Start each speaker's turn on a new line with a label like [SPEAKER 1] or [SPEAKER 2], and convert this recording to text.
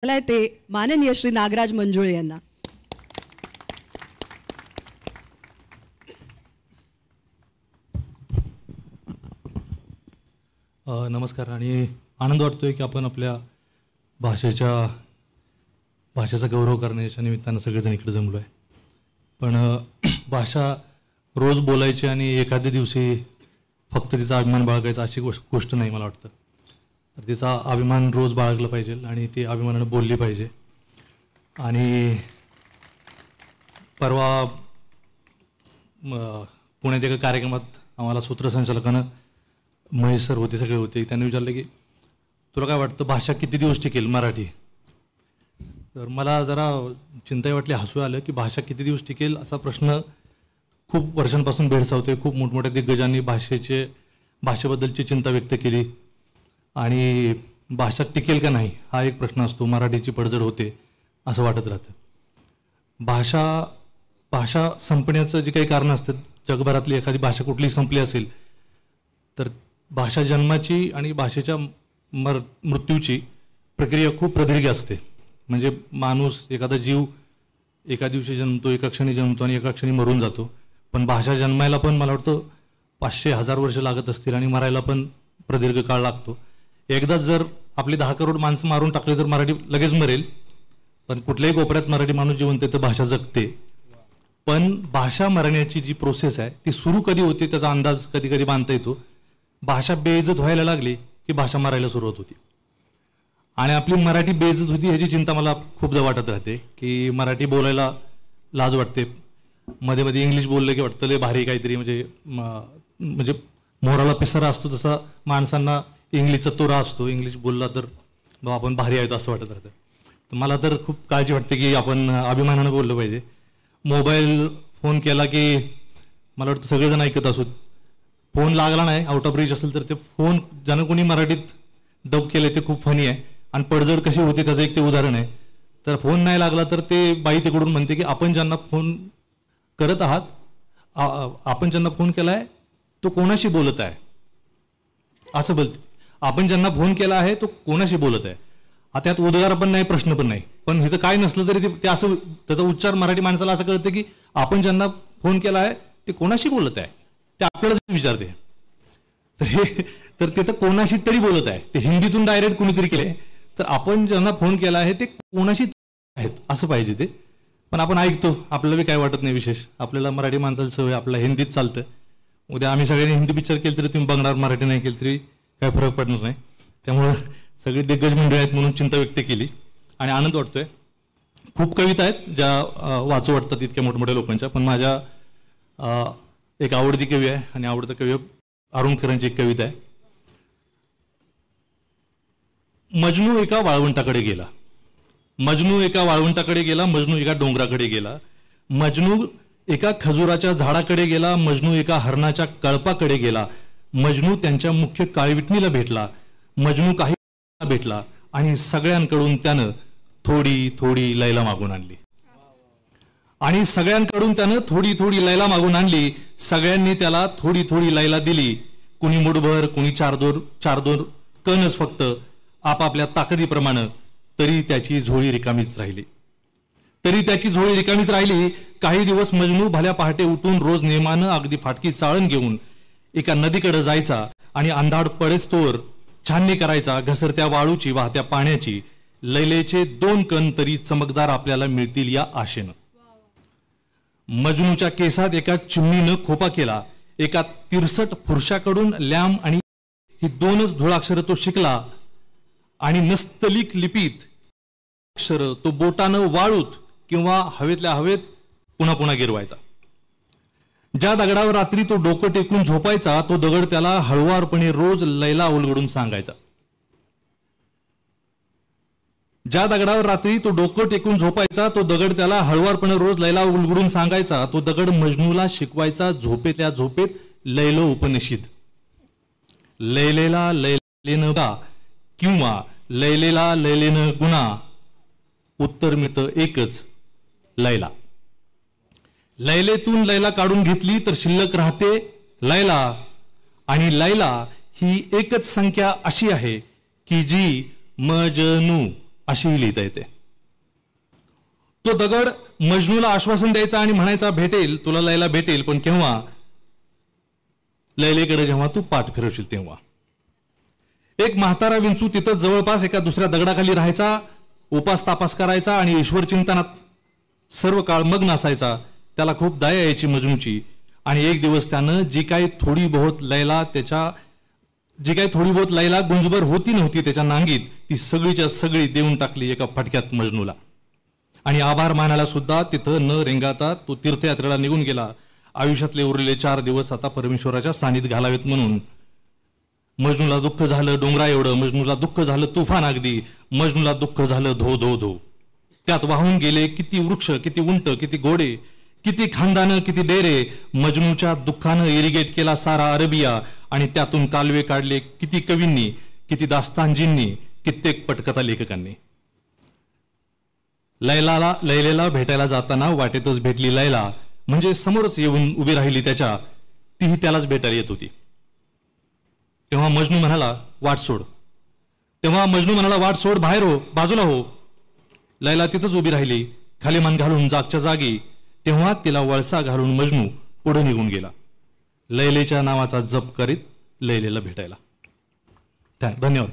[SPEAKER 1] ते माननीय श्री नागराज मंजुळे यांना.
[SPEAKER 2] नमस्कार. आणि आनंद वाटतोय की आपण आपल्या भाषेचा गौरव करण्याच्या निमित्तानं सगळेजण इकडे जमलो आहे. पण भाषा रोज बोलायची आणि एखाद्या दिवशी फक्त तिचा अभिमान बाळगायचा अशी गोष्ट नाही मला वाटतं. तर तिचा अभिमान रोज बाळगला पाहिजे आणि ती अभिमानानं बोलली पाहिजे. आणि परवा पुण्यात एका कार्यक्रमात आम्हाला सूत्रसंचालकानं महेश सर होते, सगळे होते, त्यांनी विचारलं की तुला काय वाटतं भाषा किती दिवस टिकेल मराठी. तर मला जरा चिंता वाटली, हसू आलं की भाषा किती दिवस टिकेल असा प्रश्न खूप वर्षांपासून भेडसावतोय. खूप मोठमोठ्या दिग्गजांनी भाषेबद्दलची चिंता व्यक्त केली आणि भाषा टिकेल का नाही हा एक प्रश्न असतो. मराठीची पडझड होते असं वाटत राहतं. भाषा संपण्याचं जे काही कारणं असतात, जगभरातली एखादी भाषा कुठलीही संपली असेल तर भाषा जन्माची आणि भाषेच्या मृत्यूची प्रक्रिया खूप प्रदीर्घ असते. म्हणजे माणूस, एखादा जीव एका दिवशी जन्मतो, एका क्षणी जन्मतो आणि एका क्षणी मरून जातो. पण भाषा जन्मायला पण मला वाटतं 500-1000 वर्ष लागत असतील आणि मरायला पण प्रदीर्घ काळ लागतो. एकदा जर आपली 10 करोड माणसं मारून टाकली तर मराठी लगेच मरेल. पण कुठल्याही कोपऱ्यात मराठी माणूस जिवंत आहे तर भाषा जगते. पण भाषा मरण्याची जी प्रोसेस आहे ती सुरू कधी होते त्याचा अंदाज कधी कधी बांधता येतो. भाषा बेइज्जत व्हायला लागली की भाषा मरायला सुरुवात होती. आणि आपली मराठी बेइज्जत होती ह्याची चिंता मला खूपदा वाटत राहते की मराठी बोलायला लाज वाटते. मध्ये मध्ये इंग्लिश बोललं की वाटतं लय भारी काहीतरी, म्हणजे मोराला पिसारा असतो तसा माणसांना इंग्लिशचा तोरा असतो. इंग्लिश बोलला तर आपण भारी आहेत असं वाटत राहतं. तर मला तर खूप काळजी वाटते की आपण अभिमानानं बोललं पाहिजे. मोबाईल फोन केला की मला वाटतं सगळेजण ऐकत असोत. फोन लागला नाही, आउट ऑफ रीच असेल तर ते फोन ज्यानं कोणी मराठीत डब केले ते खूप फनी आहे. आणि पडझड कशी होते त्याचं एक ते उदाहरण आहे. तर फोन नाही लागला तर ते बाई तिकडून म्हणते की आपण ज्यांना फोन करत आहात, आपण ज्यांना फोन केला आहे तो कोणाशी बोलत आहे असं बोलते. आपण ज्यांना फोन केला आहे तो कोणाशी बोलत आहे. आता त्यात उद्गार पण नाही, प्रश्न पण नाही. पण इथं काय नसलं तरी ते असं, त्याचा उच्चार मराठी माणसाला असं कळतं की आपण ज्यांना फोन केला आहे ते कोणाशी बोलत आहे ते आपल्याला विचारते. तर ते तर कोणाशी तरी बोलत आहे. ते हिंदीतून डायरेक्ट कुणीतरी केले तर आपण ज्यांना फोन केला आहे ते कोणाशी आहेत असं पाहिजे ते. पण आपण ऐकतो, आपल्याला बी काय वाटत नाही विशेष. आपल्याला मराठी माणसाला सवय, आपल्याला हिंदीत चालतं. उद्या आम्ही सगळ्यांनी हिंदी पिक्चर केलं तरी तुम्ही बघणार, मराठी नाही केलं तरी काय फरक पडणार नाही. त्यामुळं सगळी दिग्गज मंडळी आहेत म्हणून चिंता व्यक्त केली आणि आनंद वाटतोय. खूप कविता आहेत ज्या वाचू वाटतात इतक्या मोठमोठ्या लोकांच्या. पण माझ्या एक आवडती कवी आहे आणि आवडता कवी अरुण खरेंची एक कविता आहे. मजनू एका वाळवंटाकडे गेला, मजनू एका वाळवंटाकडे गेला, मजनू एका डोंगराकडे गेला, मजनू एका खजुराच्या झाडाकडे गेला, मजनू एका हरणाच्या कळपाकडे गेला, मजनू त्यांच्या मुख्य काळविटणीला भेटला, मजनू काही भेटला आणि सगळ्यांकडून त्यानं थोडी थोडी लैला मागून आणली. आणि सगळ्यांकडून त्यानं थोडी थोडी लैला मागून आणली. सगळ्यांनी त्याला थोडी थोडी लैला दिली. कुणी मुठभर, कुणी चार दोर कणच फक्त आपापल्या ताकदीप्रमाणे. तरी त्याची झोळी रिकामीच राहिली. काही दिवस मजनू भल्या पहाटे उठून रोज नेमानं अगदी फाटकी चाळण घेऊन एका नदीकडे जायचा आणि अंधाड पडेस्तोवर छाननी करायचा घसरत्या वाळूची, वाहत्या पाण्याची. लैलेचे 2 कण तरी चमकदार आपल्याला मिळतील या आशेनं. मजनूच्या केसात एका चिमणीनं खोपा केला. एका तिरसट पुरुषाकडून लॅम आणि ही 2च धुळाक्षरं तो शिकला. आणि नस्तलिक लिपीत अक्षर तो बोटानं वाळूत किंवा हवेतल्या हवेत पुन्हा पुन्हा गिरवायचा. ज्या दगडावर रात्री तो डोकं टेकून झोपायचा तो दगड त्याला हळुवारपणे रोज लैला उलगडून सांगायचा. ज्या दगडावर रात्री तो डोकं टेकून झोपायचा तो दगड त्याला हळुवारपणे रोज लैला उलगडून सांगायचा. तो दगड मजनूला शिकवायचा झोपेतल्या झोपेत लैलो उपनिषद. लैलेला लैलेनं गा किंवा लैलेला लैलेनं गुणा, उत्तर मिळतं एकच, लैला. लैलेतून लैला काढून घेतली तर शिल्लक राहते लैला. आणि लैला ही एकच संख्या अशी आहे की जी मजनू अशीही लिहिता येते. तो दगड मजनूला आश्वासन द्यायचा आणि म्हणायचा भेटेल तुला, लैला भेटेल, पण केव्हा? लैलेकडे जेव्हा तू पाठ फिरवशील तेव्हा. एक म्हातारा विंचू तिथं जवळपास एका दुसऱ्या दगडाखाली राहायचा, उपास तापास करायचा आणि ईश्वर चिंतनात सर्व काळ मग्न असायचा. त्याला खूप दया यायची मजनूची. आणि एक दिवस त्यानं जी काही थोडी बहुत लैला गुंजभर होती नव्हती त्याच्या नांगीत, ती सगळीच्या सगळी देऊन टाकली एका फटक्यात मजनूला. आणि आभार मानायला सुद्धा तिथं न रेंगाता तो तीर्थयात्रेला निघून गेला. आयुष्यातले उरलेले 4 दिवस आता परमेश्वराच्या सानिध्यात घालावेत म्हणून. मजनूला दुःख झालं डोंगरा एवढं, मजनूला दुःख झालं तुफान अगदी, मजनूला दुःख झालं धो धो धो. त्यात वाहून गेले किती वृक्ष, किती उंट, किती घोडे, किती खानदानं, किती डेरे. मजनूच्या दुःखानं इरिगेट केला सारा अरेबिया आणि त्यातून कालवे काढले किती कवींनी, किती दास्तानजींनी, कित्येक पटकथा लेखकांनी. लैलेला भेटायला जाताना वाटेतच भेटली लैला, म्हणजे समोरच येऊन उभी राहिली त्याच्या, तीही त्यालाच भेटायला येत होती. तेव्हा मजनू म्हणाला वाट सोड, बाहेर हो, बाजूला हो. लैला तिथंच उभी राहिली, खाली मान घालून जागच्या जागी. तेव्हा तिला वळसा घालून मजनू पुढे निघून गेला, लैलेच्या नावाचा जप करीत लैलेला भेटायला. धन्यवाद.